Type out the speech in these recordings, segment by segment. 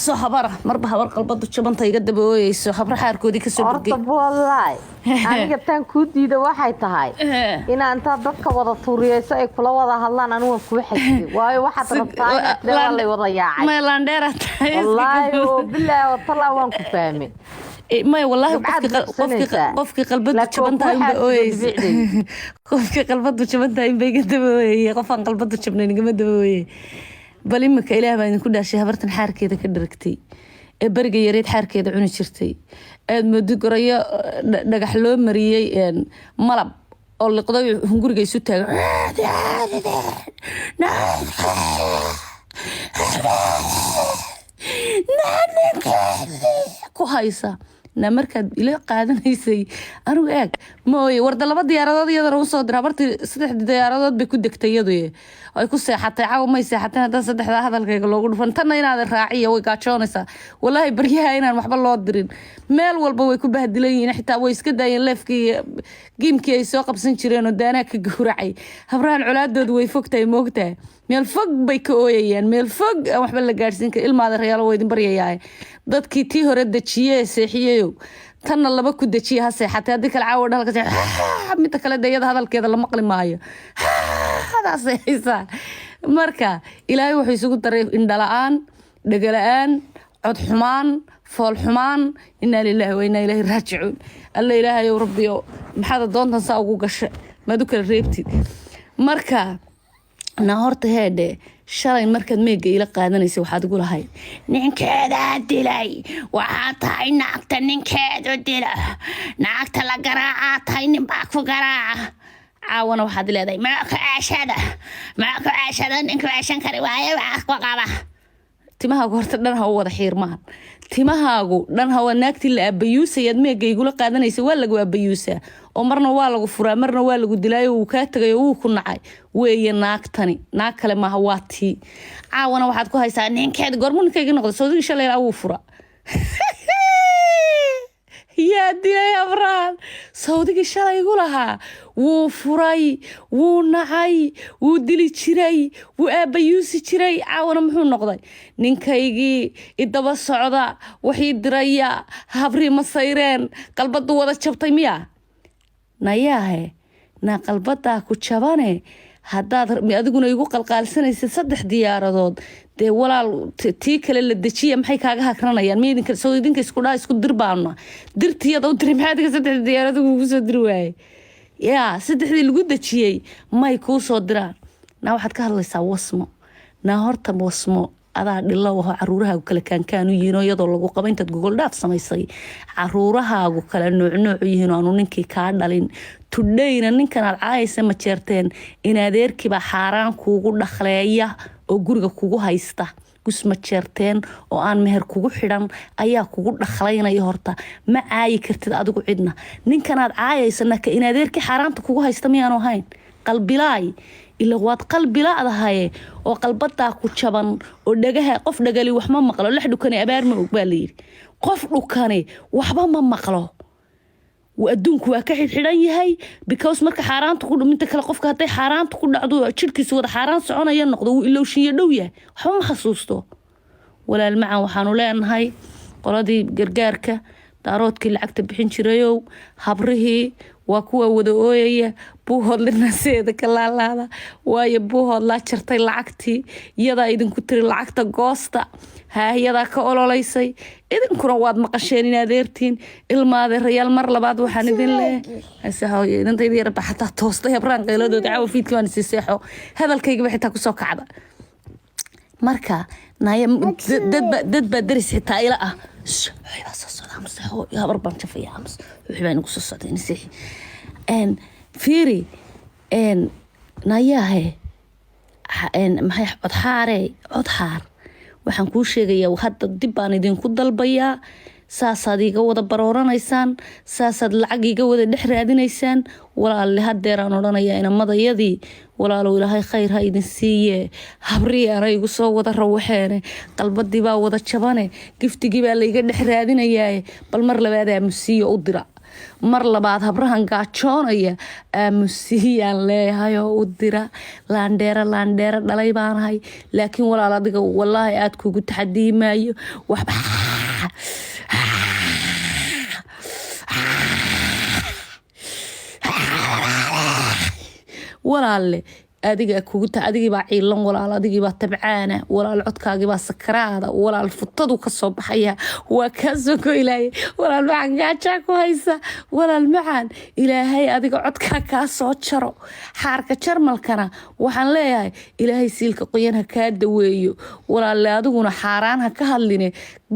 صحبرة مربى هبر قلبض جبان تيجا دبوي صحبرة حاركودي كسر horta والله aniga tan ku diida waxay tahay in aan ta dadka wada tuuriyayso ay kula wada hadlaan anigu ku xigtay waayo waxa rabtaa in la wada yaacay ما لانديرا والله بالله والله waan ku fahmay ما والله قفك قلبض جبان تايم بوي قفك قلبض جبان تايم بيجا دبوي قفان قلبض جبنين جما دبوي بل إمك إله ما يكون ده شيء هبرتن حركة كذا كدركتي برجع يريد حركة كذا عن شرتي مدو قرية نجحلو مريء يعني ملب اللي قضاء هنقول جاي سوتها كويسة نمركض إلى قاعدة يسي أنا وياك ما ورد الله بدي أراد يقدر وصل درابرت صدق ديارات بيكون دكتيادوي أي كوسة حتى عاو ما يسي حتى هذا صدق هذا الكلام فنتنا هنا الراعية ويقاشونسا والله بريها هنا محب الله درين مال والبوي يكون بهدلين حتى ويس كده يلف كي جيم كي يسوق بسنشرين ودانا كجورعي هبران علاد دود ويفوقته موقته ميل فوق بيكويين ميل فوق محب الله جالسين كإلما هذا الرجال ويدين بريها dadkii tii hore dajiyay seexiyeeyo tan laba ku dajiye ha seexatay hadii kala caawad halka mid kale dayada hadalkeeda la maqli maayo hada seexisa marka ilaahay wuxuu isugu daray indhalaan dhagala'aan cod xumaan fool xumaan inna lillahi wa inna ilayhi raaji'uun alla ilaahay rabbiyo maxaad doontan saa ugu gashay maadu kala reebtid marka na horta heede shalay markaad meega ila qaadanaysa waxaad ugu lahayd ninkeeda dilay waxa tahay naagta ninkeedu dila naagta la garaaca tahay nin baa ku garaaca caawana waxaad leedahay ma ka aashada ninka aashan kari waaye wax ku qaba timahaagu horta dhan ha wada xiirmaan timahaagu dhan ha wanaagtii la abayuusayad meega igula qaadanaysa waa lagu abayuusaa oo marna waa lagu furaa marna waa lagu dilaayo uu ka tagay oo uu ku nacay weeye naagtani naag kale ma hawaati caawana waxaad ku haysaa ninkeed gormunkayga noqdo soodigi shalay uu fura يا دي يا بران صوتك شلay igu lahaa wuu furay wuu nacay wuu dili jiray wuu aabayuusi jiray caawana muxuu noqday ninkaygii idaba socda wixii diraya habri ma sayreen qalbadu wada jabtay miya nayaahe na qalbada ku jabane haddaad adiguna igu qalqaalsanaysid 3 diyaaradood dee walaal tii kale la dajiya maxay kaaga hakranayaan meedinka soo idinka isku dhaa isku dirbaana dirtiyada u diray maxaad ka 3 diyaaradood ugu soo dir waay yaa 3 lagu dajiyay may ku soo diraan na waxaad ka hadlaysaa wasmo na horta wasmo adaa dhilo waxa caruurahaagu kala kaankaanu yiino iyadoo lagu qabo intaad gogol dhaaf samaysay caruurahaagu kala nooc yihiin aanu ninkii ka dhalin tudayna ninkan aad caayaysa ma jeerteen in adeerkiiba xaaraan kuugu dhakhleeya oo guriga kugu haysta gusma jeerteen oo aan meher kugu xidhan ayaa kugu dhakhleynaya horta ma caayi kartid adigu cidna ninkan aad caayaysana ka in adeerkii xaaraanta kugu haysta miyaanu ahayn qalbilaay ila waad qalbilaadahay oo qalbada ku jaban oo dhagaha qof dhagali wax ma maqlo lix dhukane abaar ma og baa leeyiri qof dhukane waxba ma maqlo وأدونك واكحي حران يهي because marka xaaraanta ku dhuminta kala qofka haday xaaraanta ku dhacdo jirkiisa wada xaaraan soconaya noqdo ilo shiyo dhow yahay waxba ma xasuusto walaal macaan waxaanu leenahay qoladii gargaarka daaroodkii lacagta bixin jirayow habrihii waa kuwa wada ooyaya buuhood linaseeda ka laalaada waayo buuhood la jartay lacagtii iyada idinku tiri lacagta goosta haayada ka ololeysay idinkuna waad maqasheen in adeertiin ilmaade reeyal mar labaad waxaan idin leeyahay saxooyo idinta yar baxata toostay habraan qeeladooda caawa fiidkii waan si seexo hadalkayga waxa taa ku soo kacda marka naaya dad ba daris xitaa ila ah waxba soo socda amsaxo ya barban jafaya ams waxba inagu soo socda in seexi en fiiri en naayahe en maxay codxaar waxaan kuu sheegayaa hadda dib baan idinku dalbayaa saasaad iga wada barooranaysaan saasaad lacag iga wada dhex raadinaysaan walaalle hadeeraan odhanayaa inamadayadii walaalow ilaahay khayr ha idin siiye habriyaana igu soo wada rawaxeene qalbadii baa wada jabane giftigii baa layga dhex raadinayaa bal mar labaadaa musiiyo u dira mar labaad habrahan gaajoonaya aamusiyaan leeyahay oo u dira laandheera dhalay baanahay laakiin walaal adiga wallaahi aad kugu taxadiimaayo waxba walaalle adiga adigibaa ciilan walaal adigibaa tabcaana walaal codkaagibaa sakaraada walaal futadu kasoo baxaya waa kaasoo goylaya walaal macaan gaajaa ku haysa walaal macaan ilaahay adiga codkaa kaa soo jaro xaarka jarmalkana waxaan leeyahay ilaahay siilka qoyan ha kaa daweeyo walaalle adiguna xaaraan ha ka hadline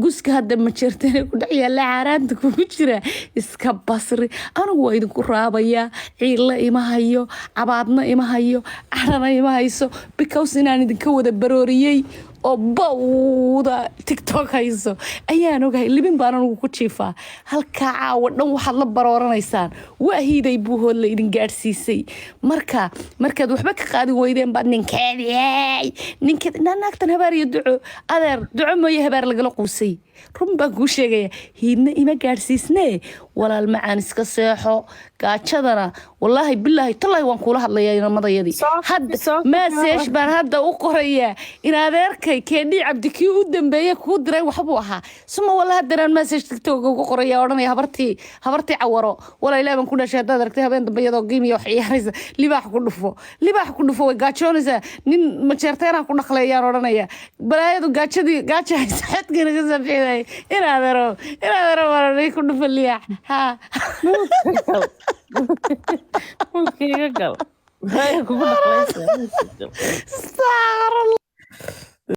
guska hadda ma jeertane ku dhex yaalla xaaraanta kugu jira iska basri anigu waa idinku raabayaa ciilla ima hayo cabaadna ima hayo carana ima hayso because inaan idinka wada barooriyey oo bawda tiktok hayso ayaan ogahay libin baan anigu ku jiifaa halkaa caawa dhan waxaad la barooranaysaan waa hiiday buuhood la idin gaadhsiisay markaad waxba ka qaadin weydeen baad ninkeed naagtan habaar iyo duco adeer duco mooye habaar lagala quusay run baan kuu sheegaya hiidna ima gaadhsiisnee walaal macaan iska seexo gaajadana wallaahi bilaahi tallaahi waan kuula hadlayaa inamadayadii maaseesh baan hadda u qorayaa in adeerkay keendhii cabdi kii u dambeeye kuu diray waxbuu ahaa suma walla haddanaan maaseesh tigtooga uga qoraya odhanaya habartii cawaro walaa ilaa baan ku dhashay haddaad aragtay habeen dambe iyadoo giimiya wax ciyaaraysa libaax ku dhufo way gaajoonaysaa nin majeerteenaa ku dhaqleeyaan odhanaya balaayadu gaaja haysa xedkana ka saabixinaya inaadaro waranay ku dhufa libaax ها ممكن يقل. هاي كوكو.